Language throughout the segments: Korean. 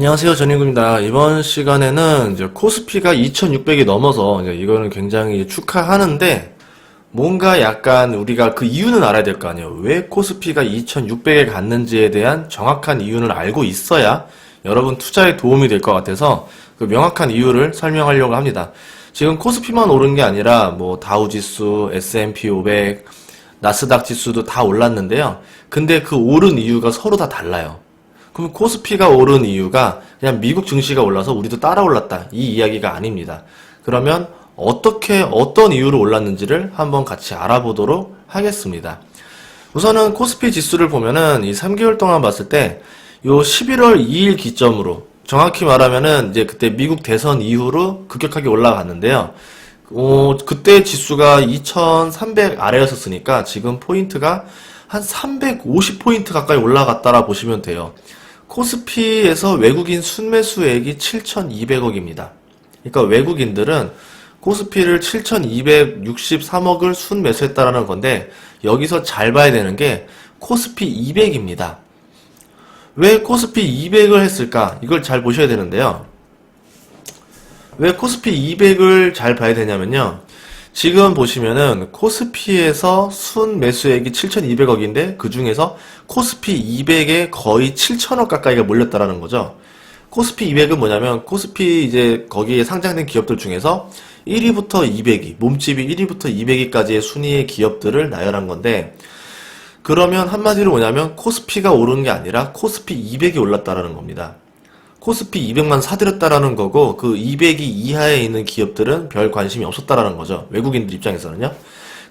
안녕하세요. 전인구입니다. 이번 시간에는 이제 코스피가 2600이 넘어서 이제 이거는 굉장히 축하하는데 뭔가 약간 우리가 그 이유는 알아야 될 거 아니에요. 왜 코스피가 2600에 갔는지에 대한 정확한 이유는 알고 있어야 여러분 투자에 도움이 될 것 같아서 그 명확한 이유를 설명하려고 합니다. 지금 코스피만 오른 게 아니라 뭐 다우지수, S&P 500, 나스닥 지수도 다 올랐는데요. 근데 그 오른 이유가 서로 다 달라요. 그럼 코스피가 오른 이유가 그냥 미국 증시가 올라서 우리도 따라 올랐다, 이 이야기가 아닙니다. 그러면 어떤 이유로 올랐는지를 한번 같이 알아보도록 하겠습니다. 우선은 코스피 지수를 보면은 이 3개월 동안 봤을 때 요 11월 2일 기점으로, 정확히 말하면은 이제 그때 미국 대선 이후로 급격하게 올라갔는데요. 그때 지수가 2300 아래였었으니까 지금 포인트가 한 350포인트 가까이 올라갔다라 보시면 돼요. 코스피에서 외국인 순매수액이 7,200억입니다. 그러니까 외국인들은 코스피를 7,263억을 순매수했다라는 건데, 여기서 잘 봐야 되는 게 코스피 200입니다. 왜 코스피 200을 했을까? 이걸 잘 보셔야 되는데요. 왜 코스피 200을 잘 봐야 되냐면요. 지금 보시면은 코스피에서 순 매수액이 7,200억인데 그 중에서 코스피 200에 거의 7,000억 가까이가 몰렸다라는 거죠. 코스피 200은 뭐냐면 코스피 이제 거기에 상장된 기업들 중에서 1위부터 200위, 몸집이 1위부터 200위까지의 순위의 기업들을 나열한 건데, 그러면 한마디로 뭐냐면 코스피가 오른 게 아니라 코스피 200이 올랐다라는 겁니다. 코스피 200만 사들였다라는 거고, 그 200이 이하에 있는 기업들은 별 관심이 없었다라는 거죠. 외국인들 입장에서는요.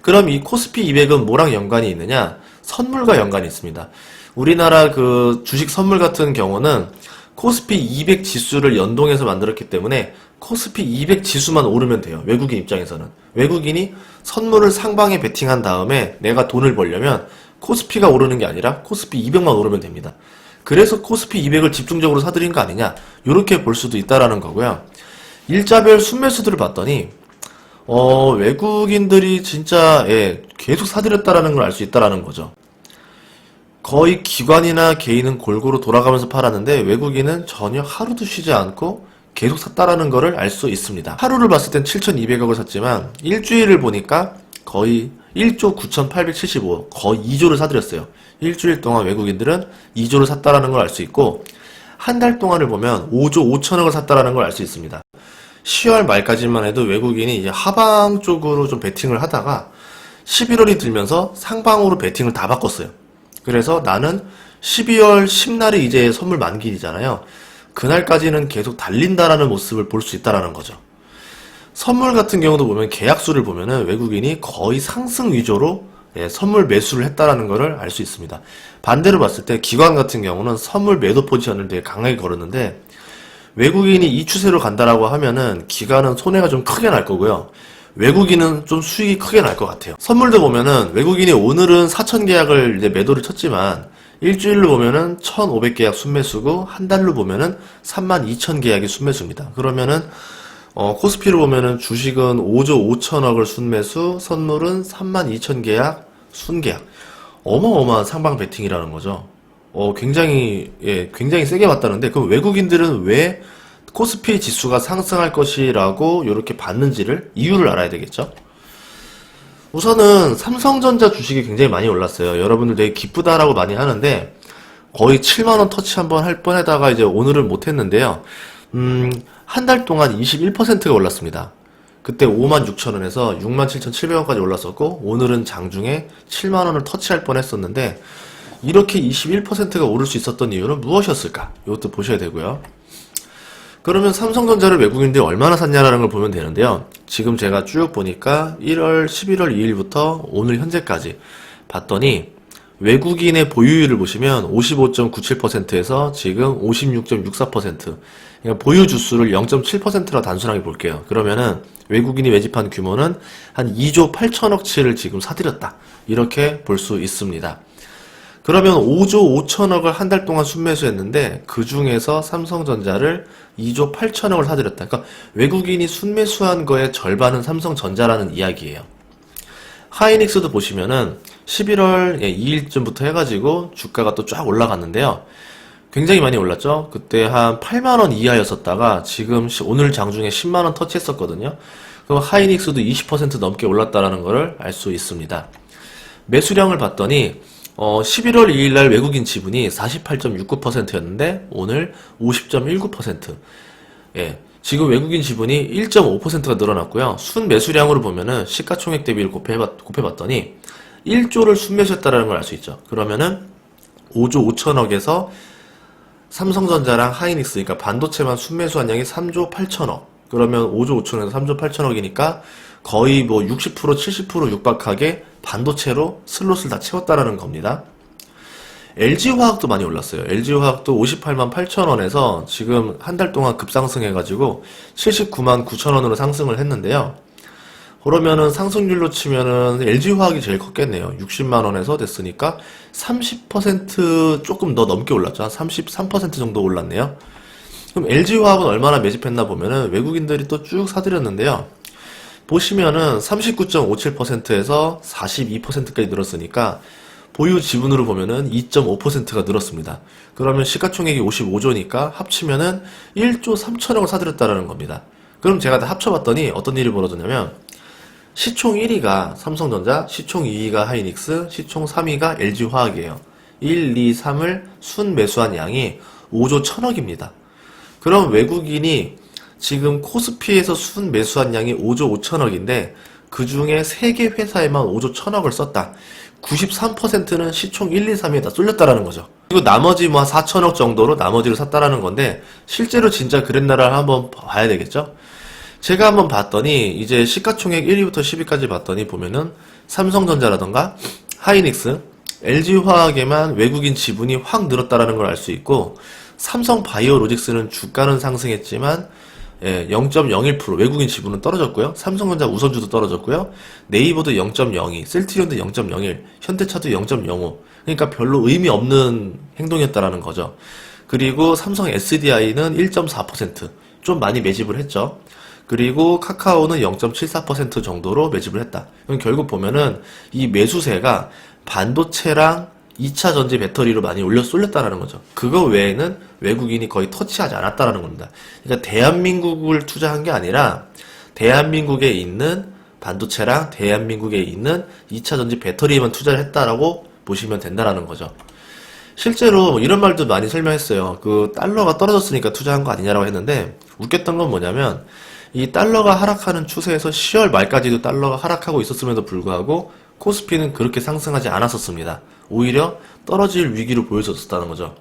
그럼 이 코스피 200은 뭐랑 연관이 있느냐? 선물과 연관이 있습니다. 우리나라 그 주식 선물 같은 경우는 코스피 200 지수를 연동해서 만들었기 때문에 코스피 200 지수만 오르면 돼요. 외국인 입장에서는. 외국인이 선물을 상방에 베팅한 다음에 내가 돈을 벌려면 코스피가 오르는 게 아니라 코스피 200만 오르면 됩니다. 그래서 코스피 200을 집중적으로 사들인 거 아니냐, 이렇게 볼 수도 있다라는 거고요. 일자별 순매수들을 봤더니 외국인들이 진짜 계속 사들였다라는 걸 알 수 있다라는 거죠. 거의 기관이나 개인은 골고루 돌아가면서 팔았는데 외국인은 전혀 하루도 쉬지 않고 계속 샀다라는 거를 알 수 있습니다. 하루를 봤을 땐 7,200억을 샀지만 일주일을 보니까 거의 1조 9,875억, 거의 2조를 사들였어요. 일주일 동안 외국인들은 2조를 샀다라는 걸 알 수 있고, 한 달 동안을 보면 5조 5천억을 샀다라는 걸 알 수 있습니다. 10월 말까지만 해도 외국인이 이제 하방 쪽으로 좀 베팅을 하다가 11월이 들면서 상방으로 베팅을 다 바꿨어요. 그래서 나는 12월 10날이 이제 선물 만기이잖아요. 그날까지는 계속 달린다라는 모습을 볼 수 있다라는 거죠. 선물 같은 경우도 보면 계약수를 보면은 외국인이 거의 상승 위주로 선물 매수를 했다라는 것을 알 수 있습니다. 반대로 봤을 때 기관 같은 경우는 선물 매도 포지션을 되게 강하게 걸었는데, 외국인이 이 추세로 간다라고 하면은 기관은 손해가 좀 크게 날 거고요. 외국인은 좀 수익이 크게 날 것 같아요. 선물도 보면은 외국인이 오늘은 4,000 계약을 이제 매도를 쳤지만 일주일로 보면은 1,500 계약 순매수고, 한 달로 보면은 32,000 계약이 순매수입니다. 그러면은 코스피를 보면은 주식은 5조 5천억을 순매수, 선물은 32,000 계약, 순계약. 어마어마한 상방 베팅이라는 거죠. 굉장히 세게 봤다는데, 그럼 외국인들은 왜 코스피 지수가 상승할 것이라고 이렇게 봤는지를, 이유를 알아야 되겠죠? 우선은 삼성전자 주식이 굉장히 많이 올랐어요. 여러분들 되게 기쁘다라고 많이 하는데, 거의 7만원 터치 한번 할 뻔하다가 이제 오늘은 못했는데요. 한 달 동안 21%가 올랐습니다. 그때 56,000원에서 67,700원까지 올랐었고, 오늘은 장중에 7만원을 터치할 뻔했었는데, 이렇게 21%가 오를 수 있었던 이유는 무엇이었을까? 이것도 보셔야 되고요. 그러면 삼성전자를 외국인들이 얼마나 샀냐라는 걸 보면 되는데요. 지금 제가 쭉 보니까 11월 2일부터 오늘 현재까지 봤더니 외국인의 보유율을 보시면 55.97%에서 지금 56.64%. 그러니까 보유 주수를 0.7%라 단순하게 볼게요. 그러면은 외국인이 매집한 규모는 한 2조 8천억치를 지금 사들였다, 이렇게 볼 수 있습니다. 그러면 5조 5천억을 한 달 동안 순매수했는데 그 중에서 삼성전자를 2조 8천억을 사들였다. 그러니까 외국인이 순매수한 거의 절반은 삼성전자라는 이야기예요. 하이닉스도 보시면은 11월 2일쯤부터 해가지고 주가가 또 쫙 올라갔는데요. 굉장히 많이 올랐죠. 그때 한 8만원 이하였었다가 지금 오늘 장중에 10만원 터치했었거든요. 그럼 하이닉스도 20% 넘게 올랐다라는 것을 알 수 있습니다. 매수량을 봤더니 11월 2일 날 외국인 지분이 48.69%였는데 오늘 50.19%. 예. 지금 외국인 지분이 1.5%가 늘어났고요. 순 매수량으로 보면은 시가총액 대비를 곱해봤더니 1조를 순매수했다라는 걸 알 수 있죠. 그러면은 5조 5천억에서 삼성전자랑 하이닉스, 그러니까 반도체만 순매수한 양이 3조 8천억. 그러면 5조 5천억에서 3조 8천억이니까 거의 뭐 60%, 70% 육박하게 반도체로 슬롯을 다 채웠다라는 겁니다. LG화학도 많이 올랐어요. LG화학도 58만 8천원에서 지금 한 달 동안 급상승해가지고 79만 9천원으로 상승을 했는데요. 그러면은 상승률로 치면은 LG화학이 제일 컸겠네요. 60만원에서 됐으니까 30% 조금 더 넘게 올랐죠. 한 33% 정도 올랐네요. 그럼 LG화학은 얼마나 매집했나 보면은 외국인들이 또 쭉 사들였는데요. 보시면은 39.57%에서 42%까지 늘었으니까 보유 지분으로 보면은 2.5%가 늘었습니다. 그러면 시가총액이 55조니까 합치면은 1조 3천억을 사들였다라는 겁니다. 그럼 제가 다 합쳐봤더니 어떤 일이 벌어졌냐면 시총 1위가 삼성전자, 시총 2위가 하이닉스, 시총 3위가 LG화학이에요. 1, 2, 3을 순 매수한 양이 5조 1천억입니다. 그럼 외국인이 지금 코스피에서 순 매수한 양이 5조 5천억인데 그 중에 3개 회사에만 5조 1천억을 썼다. 93%는 시총 1, 2, 3위에 다 쏠렸다라는 거죠. 그리고 나머지 뭐 4천억 정도로 나머지를 샀다라는 건데 실제로 진짜 그랬나를 한번 봐야 되겠죠. 제가 한번 봤더니 이제 시가총액 1위부터 10위까지 봤더니 보면은 삼성전자라던가 하이닉스, LG화학에만 외국인 지분이 확 늘었다라는 걸 알 수 있고 삼성바이오로직스는 주가는 상승했지만 0.01% 외국인 지분은 떨어졌고요. 삼성전자 우선주도 떨어졌고요. 네이버도 0.02, 셀트리온도 0.01, 현대차도 0.05. 그러니까 별로 의미 없는 행동이었다라는 거죠. 그리고 삼성 SDI는 1.4%, 좀 많이 매집을 했죠. 그리고 카카오는 0.74% 정도로 매집을 했다. 그럼 결국 보면은 이 매수세가 반도체랑 2차 전지 배터리로 많이 쏠렸다라는 거죠. 그거 외에는 외국인이 거의 터치하지 않았다라는 겁니다. 그러니까 대한민국을 투자한 게 아니라 대한민국에 있는 반도체랑 대한민국에 있는 2차 전지 배터리에만 투자를 했다라고 보시면 된다라는 거죠. 실제로 이런 말도 많이 설명했어요. 그 달러가 떨어졌으니까 투자한 거 아니냐라고 했는데 웃겼던 건 뭐냐면 이 달러가 하락하는 추세에서 10월 말까지도 달러가 하락하고 있었음에도 불구하고 코스피는 그렇게 상승하지 않았었습니다. 오히려 떨어질 위기로 보여졌었다는 거죠.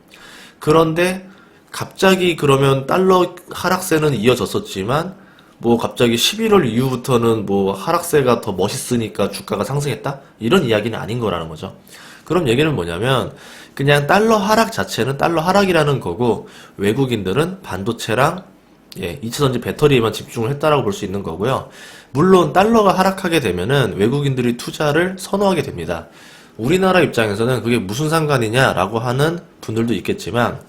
그런데 갑자기 그러면 달러 하락세는 이어졌었지만 뭐 갑자기 11월 이후부터는 뭐 하락세가 더 멋있으니까 주가가 상승했다? 이런 이야기는 아닌 거라는 거죠. 그럼 얘기는 뭐냐면 그냥 달러 하락 자체는 달러 하락이라는 거고 외국인들은 반도체랑 2차전지 배터리에만 집중을 했다라고 볼 수 있는 거고요. 물론 달러가 하락하게 되면은 외국인들이 투자를 선호하게 됩니다. 우리나라 입장에서는 그게 무슨 상관이냐라고 하는 분들도 있겠지만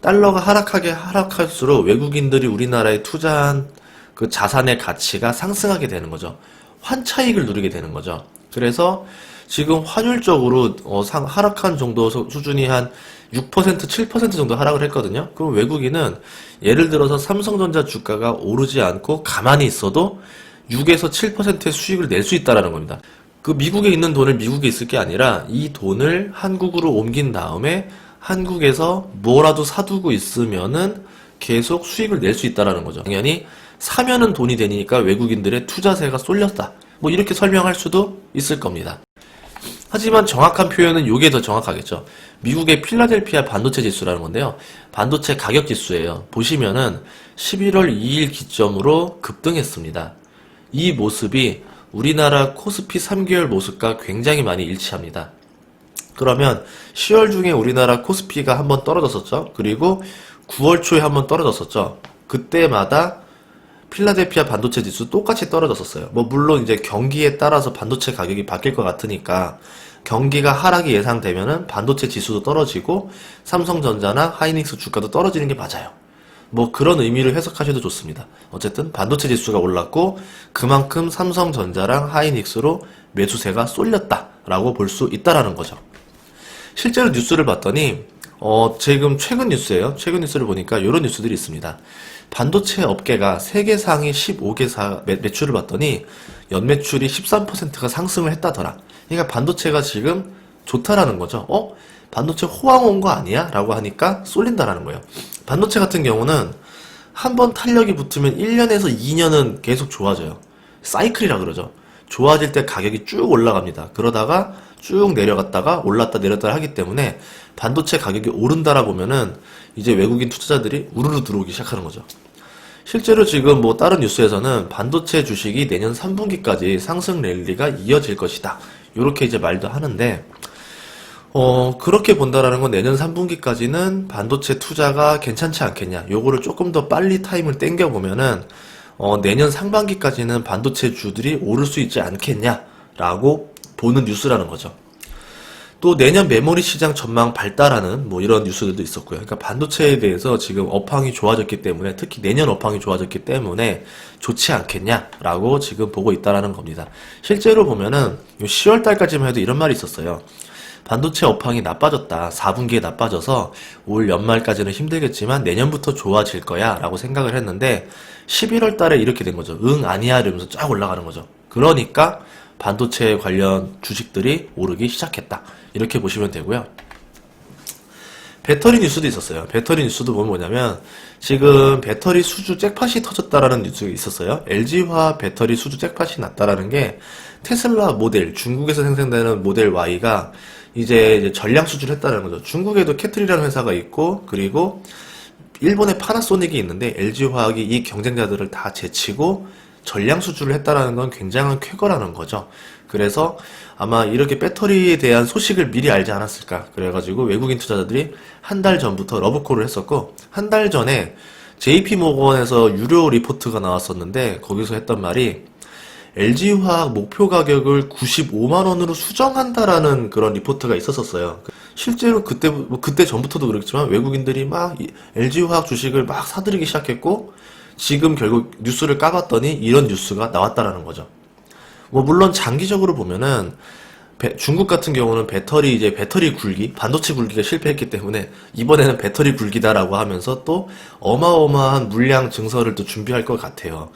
달러가 하락할수록 외국인들이 우리나라에 투자한 그 자산의 가치가 상승하게 되는 거죠. 환차익을 누리게 되는 거죠. 그래서 지금 환율적으로 하락한 정도 수준이 한 6%, 7% 정도 하락을 했거든요. 그럼 외국인은 예를 들어서 삼성전자 주가가 오르지 않고 가만히 있어도 6에서 7%의 수익을 낼 수 있다라는 겁니다. 그 미국에 있는 돈을 미국에 있을 게 아니라 이 돈을 한국으로 옮긴 다음에 한국에서 뭐라도 사두고 있으면은 계속 수익을 낼 수 있다라는 거죠. 당연히 사면은 돈이 되니까 외국인들의 투자세가 쏠렸다. 뭐 이렇게 설명할 수도 있을 겁니다. 하지만 정확한 표현은 이게 더 정확하겠죠. 미국의 필라델피아 반도체 지수라는 건데요. 반도체 가격 지수예요. 보시면은 11월 2일 기점으로 급등했습니다. 이 모습이 우리나라 코스피 3개월 모습과 굉장히 많이 일치합니다. 그러면 10월 중에 우리나라 코스피가 한번 떨어졌었죠. 그리고 9월 초에 한번 떨어졌었죠. 그때마다 필라델피아 반도체 지수 똑같이 떨어졌었어요. 뭐 물론 이제 경기에 따라서 반도체 가격이 바뀔 것 같으니까 경기가 하락이 예상되면은 반도체 지수도 떨어지고 삼성전자나 하이닉스 주가도 떨어지는 게 맞아요. 뭐 그런 의미를 해석하셔도 좋습니다. 어쨌든 반도체 지수가 올랐고 그만큼 삼성전자랑 하이닉스로 매수세가 쏠렸다라고 볼 수 있다라는 거죠. 실제로 뉴스를 봤더니 지금 최근 뉴스예요. 최근 뉴스를 보니까 이런 뉴스들이 있습니다. 반도체 업계가 세계 상위 15개사 매출을 봤더니 연매출이 13%가 상승을 했다더라. 그러니까 반도체가 지금 좋다라는 거죠. 반도체 호황 온 거 아니야? 라고 하니까 쏠린다라는 거예요. 반도체 같은 경우는 한번 탄력이 붙으면 1년에서 2년은 계속 좋아져요. 사이클이라 그러죠. 좋아질 때 가격이 쭉 올라갑니다. 그러다가 쭉 내려갔다가 올랐다 내렸다 하기 때문에 반도체 가격이 오른다라 보면은 이제 외국인 투자자들이 우르르 들어오기 시작하는 거죠. 실제로 지금 뭐 다른 뉴스에서는 반도체 주식이 내년 3분기까지 상승 랠리가 이어질 것이다. 이렇게 이제 말도 하는데, 그렇게 본다라는 건 내년 3분기까지는 반도체 투자가 괜찮지 않겠냐. 요거를 조금 더 빨리 타임을 땡겨보면은, 내년 상반기까지는 반도체 주들이 오를 수 있지 않겠냐라고 보는 뉴스라는 거죠. 또 내년 메모리 시장 전망 발달하는 뭐 이런 뉴스들도 있었고요. 그러니까 반도체에 대해서 지금 업황이 좋아졌기 때문에, 특히 내년 업황이 좋아졌기 때문에 좋지 않겠냐라고 지금 보고 있다라는 겁니다. 실제로 보면은 10월 달까지만 해도 이런 말이 있었어요. 반도체 업황이 나빠졌다. 4분기에 나빠져서 올 연말까지는 힘들겠지만 내년부터 좋아질 거야 라고 생각을 했는데 11월 달에 이렇게 된 거죠. 응, 아니야 이러면서 쫙 올라가는 거죠. 그러니까 반도체 관련 주식들이 오르기 시작했다. 이렇게 보시면 되고요. 배터리 뉴스도 있었어요. 배터리 뉴스도 보면 뭐냐면 지금 배터리 수주 잭팟이 터졌다라는 뉴스가 있었어요. LG화학 배터리 수주 잭팟이 났다라는 게 테슬라 모델, 중국에서 생산되는 모델 Y가 이제 전량 수주를 했다는 거죠. 중국에도 캐틀이라는 회사가 있고, 그리고 일본에 파나소닉이 있는데 LG화학이 이 경쟁자들을 다 제치고 전량 수주를 했다라는 건 굉장한 쾌거라는 거죠. 그래서 아마 이렇게 배터리에 대한 소식을 미리 알지 않았을까. 그래가지고 외국인 투자자들이 한 달 전부터 러브콜을 했었고, 한 달 전에 JP모건에서 유료 리포트가 나왔었는데 거기서 했던 말이 LG화학 목표 가격을 95만원으로 수정한다라는 그런 리포트가 있었었어요. 실제로 그때 전부터도 그랬지만 외국인들이 막 LG화학 주식을 막 사들이기 시작했고, 지금 결국 뉴스를 까봤더니 이런 뉴스가 나왔다라는 거죠. 뭐 물론 장기적으로 보면은 중국 같은 경우는 배터리 굴기, 반도체 굴기가 실패했기 때문에 이번에는 배터리 굴기다라고 하면서 또 어마어마한 물량 증설을 또 준비할 것 같아요.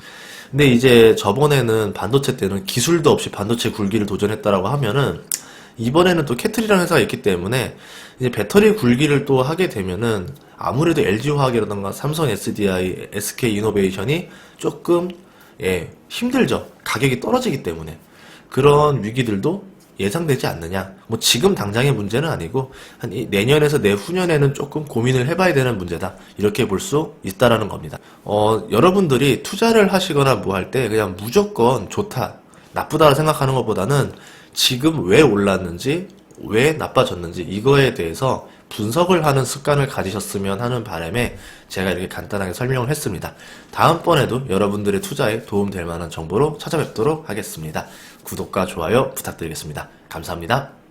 근데 이제 저번에는 반도체 때는 기술도 없이 반도체 굴기를 도전했다라고 하면은 이번에는 또 캐틀이라는 회사가 있기 때문에 이제 배터리 굴기를 또 하게 되면은 아무래도 LG화학이라던가 삼성 SDI, SK이노베이션이 조금 힘들죠. 가격이 떨어지기 때문에. 그런 위기들도 예상되지 않느냐. 뭐 지금 당장의 문제는 아니고 한 내년에서 내후년에는 조금 고민을 해봐야 되는 문제다. 이렇게 볼 수 있다라는 겁니다. 여러분들이 투자를 하시거나 뭐 할 때 그냥 무조건 좋다, 나쁘다라 생각하는 것보다는 지금 왜 올랐는지, 왜 나빠졌는지 이거에 대해서 분석을 하는 습관을 가지셨으면 하는 바람에 제가 이렇게 간단하게 설명을 했습니다. 다음번에도 여러분들의 투자에 도움될 만한 정보로 찾아뵙도록 하겠습니다. 구독과 좋아요 부탁드리겠습니다. 감사합니다.